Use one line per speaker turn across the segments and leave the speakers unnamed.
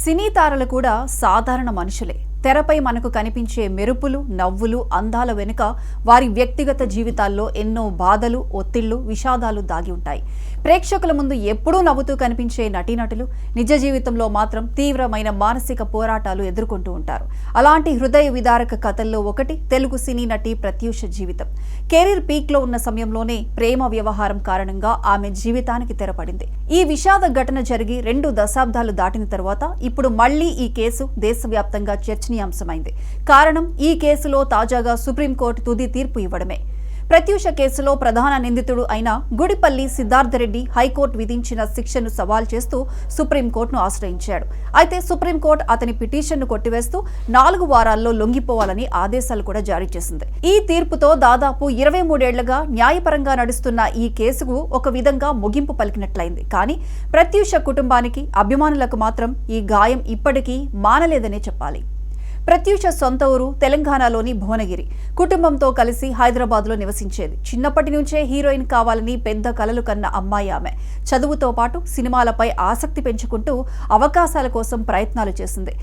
సినీ తారలు కూడా సాధారణ మనుషులే. తెరపై మనకు కనిపించే మెరుపులు, నవ్వులు, అందాల వెనుక వారి వ్యక్తిగత జీవితాల్లో ఎన్నో బాధలు, ఒత్తిళ్లు, విషాదాలు దాగి ఉంటాయి. ప్రేక్షకుల ముందు ఎప్పుడూ నవ్వుతూ కనిపించే నటీనటులు నిజ జీవితంలో మాత్రం తీవ్రమైన మానసిక పోరాటాలు ఎదుర్కొంటూ ఉంటారు. అలాంటి హృదయ విదారక కథల్లో ఒకటి తెలుగు సినీ నటి ప్రత్యూష జీవితం. కెరీర్ పీక్లో ఉన్న సమయంలోనే ప్రేమ వ్యవహారం కారణంగా ఆమె జీవితానికి తెరపడింది. ఈ విషాద ఘటన జరిగి 2 దశాబ్దాలు దాటిన తరువాత ఇప్పుడు మళ్లీ ఈ కేసు దేశవ్యాప్తంగా చర్చనీయాంశమైంది. కారణం, ఈ కేసులో తాజాగా సుప్రీంకోర్టు తుది తీర్పు ఇవ్వడమే. ప్రత్యూష కేసులో ప్రధాన నిందితుడు అయిన గుడిపల్లి సిద్ధార్థరెడ్డి హైకోర్టు విధించిన శిక్షను సవాల్ చేస్తూ సుప్రీంకోర్టును ఆశ్రయించాడు. అయితే సుప్రీంకోర్టు అతని పిటిషన్ను కొట్టివేస్తూ 4 వారాల్లో లొంగిపోవాలని ఆదేశాలు కూడా జారీ చేసింది. ఈ తీర్పుతో దాదాపు 23 ఏళ్లుగా న్యాయపరంగా నడుస్తున్న ఈ కేసుకు ఒక విధంగా ముగింపు పలికినట్లయింది. కానీ ప్రత్యూష కుటుంబానికి, అభిమానులకు మాత్రం ఈ గాయం ఇప్పటికీ మానలేదనే చెప్పాలి. ప్రత్యూష సొంత ఊరు తెలంగాణలోని భువనగిరి. కుటుంబంతో కలిసి హైదరాబాద్లో నివసించేది. చిన్నప్పటి నుంచే హీరోయిన్ కావాలని పెద్ద కలలు కన్న అమ్మాయి ఆమె. చదువుతో పాటు సినిమాలపై ఆసక్తి పెంచుకుంటూ అవకాశాల కోసం ప్రయత్నాలు చేసింది.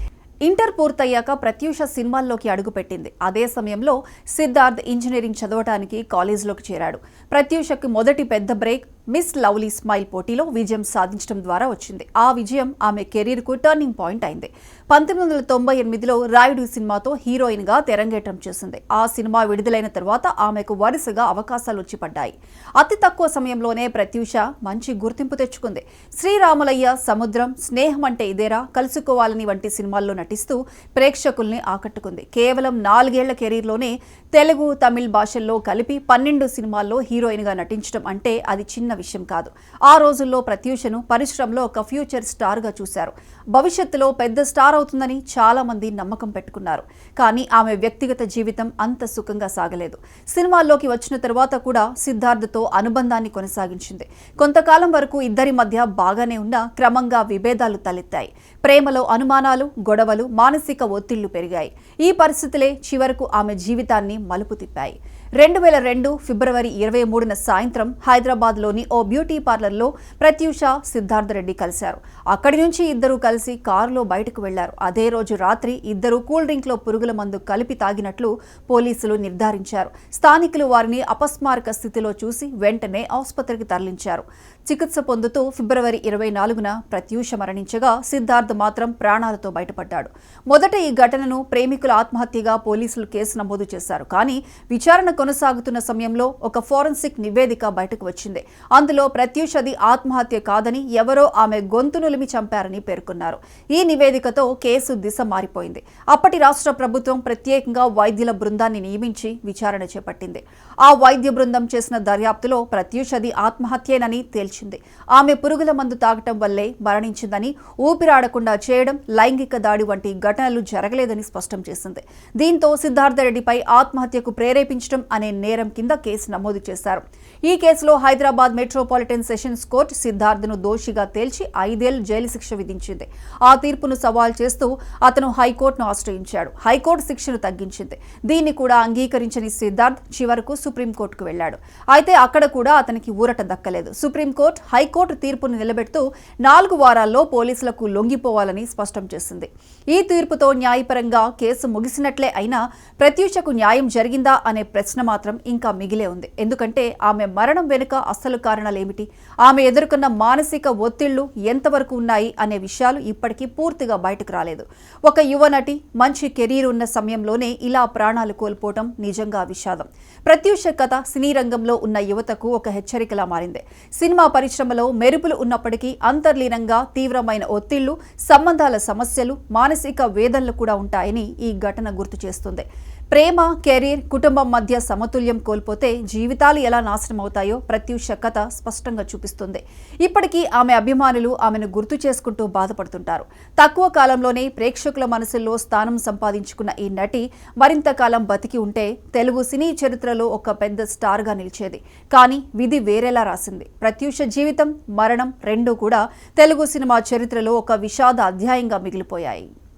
ఇంటర్ పూర్తయ్యాక ప్రత్యూష సినిమాల్లోకి అడుగుపెట్టింది. అదే సమయంలో సిద్ధార్థ్ ఇంజనీరింగ్ చదవటానికి కాలేజీలోకి చేరాడు. ప్రత్యూషకు మొదటి పెద్ద బ్రేక్ మిస్ లవ్లీ స్మైల్ పోటీలో విజయం సాధించడం ద్వారా వచ్చింది. ఆ విజయం ఆమె కెరీర్కు టర్నింగ్ పాయింట్ అయింది. 1998లో రాయుడు సినిమాతో హీరోయిన్గా తెరంగేట్రం చేసింది. ఆ సినిమా విడుదలైన తర్వాత ఆమెకు వరుసగా అవకాశాలు వచ్చి పడ్డాయి. అతి తక్కువ సమయంలోనే ప్రత్యూష మంచి గుర్తింపు తెచ్చుకుంది. శ్రీరాములయ్య, సముద్రం, స్నేహం అంటే ఇదేరా, కలుసుకోవాలని వంటి సినిమాల్లో నటిస్తూ ప్రేక్షకుల్ని ఆకట్టుకుంది. కేవలం 4 ఏళ్ల కెరీర్లోనే తెలుగు, తమిళ్ భాషల్లో కలిపి 12 సినిమాల్లో హీరోయిన్గా నటించడం అంటే అది చిన్న విషయం కాదు. ఆ రోజుల్లో ప్రత్యూషను పరిశ్రమలో ఒక ఫ్యూచర్ స్టార్గా చూశారు. భవిష్యత్తులో పెద్ద స్టార్ అవుతుందని చాలా మంది నమ్మకం పెట్టుకున్నారు. కానీ ఆమె వ్యక్తిగత జీవితం అంత సుఖంగా సాగలేదు. సినిమాల్లోకి వచ్చిన తర్వాత కూడా సిద్ధార్థతో అనుబంధాన్ని కొనసాగించింది. కొంతకాలం వరకు ఇద్దరి మధ్య బాగానే ఉన్నా క్రమంగా విభేదాలు తలెత్తాయి. ప్రేమలో అనుమానాలు, గొడవలు, మానసిక ఒత్తిళ్లు పెరిగాయి. ఈ పరిస్థితులే చివరకు ఆమె జీవితాన్ని మలుపు తిప్పాయి. 2002 ఫిబ్రవరి 23న సాయంత్రం హైదరాబాద్లోని ఓ బ్యూటీ పార్లర్లో ప్రత్యూష, సిద్ధార్థరెడ్డి కలిశారు. అక్కడి నుంచి ఇద్దరూ కలిసి కారులో బయటకు వెళ్లారు. అదే రోజు రాత్రి ఇద్దరు కూల్ డ్రింక్లో పురుగుల మందు కలిపి తాగినట్లు పోలీసులు నిర్ధారించారు. స్థానికులు వారిని అపస్మారక స్థితిలో చూసి వెంటనే ఆసుపత్రికి తరలించారు. చికిత్స పొందుతూ ఫిబ్రవరి 24న ప్రత్యూష మరణించగా సిద్ధార్థ్ మాత్రం ప్రాణాలతో బయటపడ్డాడు. మొదట ఈ ఘటనను ప్రేమికుల ఆత్మహత్యగా పోలీసులు కేసు నమోదు చేశారు. కానీ విచారణ కొనసాగుతున్న సమయంలో ఒక ఫోరెన్సిక్ నివేదిక బయటకు వచ్చింది. అందులో ప్రత్యూషది ఆత్మహత్య కాదని, ఎవరో ఆమె గొంతు నులిమి చంపారని పేర్కొన్నారు. ఈ నివేదికతో కేసు దిశ మారిపోయింది. అప్పటి రాష్ట్ర ప్రభుత్వం ప్రత్యేకంగా వైద్యుల బృందాన్ని నియమించి విచారణ చేపట్టింది. ఆ వైద్య బృందం చేసిన దర్యాప్తులో ప్రత్యూషది ఆత్మహత్యేనని తేల్చింది. ఆమె పురుగుల మందు తాగటం వల్లే మరణించిందని, ఊపిరాడకుండా చేయడం, లైంగిక దాడి వంటి ఘటనలు జరగలేదని స్పష్టం చేసింది. దీంతో సిద్ధార్థరెడ్డిపై ఆత్మహత్యకు ప్రేరేపించడం అనే నేరం కింద కేసు నమోదు చేశారు. ఈ కేసులో హైదరాబాద్ మెట్రోపాలిటన్ సెషన్స్ కోర్టు సిద్ధార్థ్ను దోషిగా తేల్చి 5 ఏళ్ల జైలు శిక్ష విధించింది. ఆ తీర్పును సవాల్ చేస్తూ అతను హైకోర్టును ఆశ్రయించాడు. హైకోర్టు శిక్షను తగ్గించింది. దీన్ని కూడా అంగీకరించని సిద్ధార్థ్ చివరకు సుప్రీంకోర్టుకు వెళ్లాడు. అయితే అక్కడ కూడా అతనికి ఊరట దక్కలేదు. సుప్రీంకోర్టు హైకోర్టు తీర్పును నిలబెడుతూ 4 వారాల్లో పోలీసులకు లొంగిపోవాలని స్పష్టం చేసింది. ఈ తీర్పుతో న్యాయపరంగా కేసు ముగిసినట్లే అయినా ప్రత్యూషకు న్యాయం జరిగిందా అనే ప్రశ్న మాత్రం ఇంకా మిగిలే ఉంది. ఎందుకంటే ఆమె మరణం వెనుక అసలు కారణాలేమిటి, ఆమె ఎదుర్కొన్న మానసిక ఒత్తిళ్లు ఎంతవరకు ఉన్నాయి అనే విషయాలు ఇప్పటికీ పూర్తిగా బయటకు రాలేదు. ఒక యువ నటి మంచి కెరీర్ ఉన్న సమయంలోనే ఇలా ప్రాణాలు కోల్పోవటం నిజంగా విషాదం. ప్రత్యూష కథ సినీ రంగంలో ఉన్న యువతకు ఒక హెచ్చరికలా మారింది. సినిమా పరిశ్రమలో మెరుపులు ఉన్నప్పటికీ అంతర్లీనంగా తీవ్రమైన ఒత్తిళ్లు, సంబంధాల సమస్యలు, మానసిక వేదనలు కూడా ఉంటాయని ఈ ఘటన గుర్తు చేస్తుంది. ప్రేమ, కెరీర్, కుటుంబం మధ్య సమతుల్యం కోల్పోతే జీవితాలు ఎలా నాశనం అవుతాయో ప్రత్యూష కథ స్పష్టంగా చూపిస్తుంది. ఇప్పటికీ ఆమె అభిమానులు ఆమెను గుర్తు చేసుకుంటూ బాధపడుతుంటారు. తక్కువ కాలంలోనే ప్రేక్షకుల మనసుల్లో స్థానం సంపాదించుకున్న ఈ నటి మరింత కాలం బతికి ఉంటే తెలుగు సినీ చరిత్రలో ఒక పెద్ద స్టార్గా నిలిచేది. కానీ విధి వేరేలా రాసింది. ప్రత్యూష జీవితం, మరణం రెండూ కూడా తెలుగు సినిమా చరిత్రలో ఒక విషాద అధ్యాయంగా మిగిలిపోయాయి.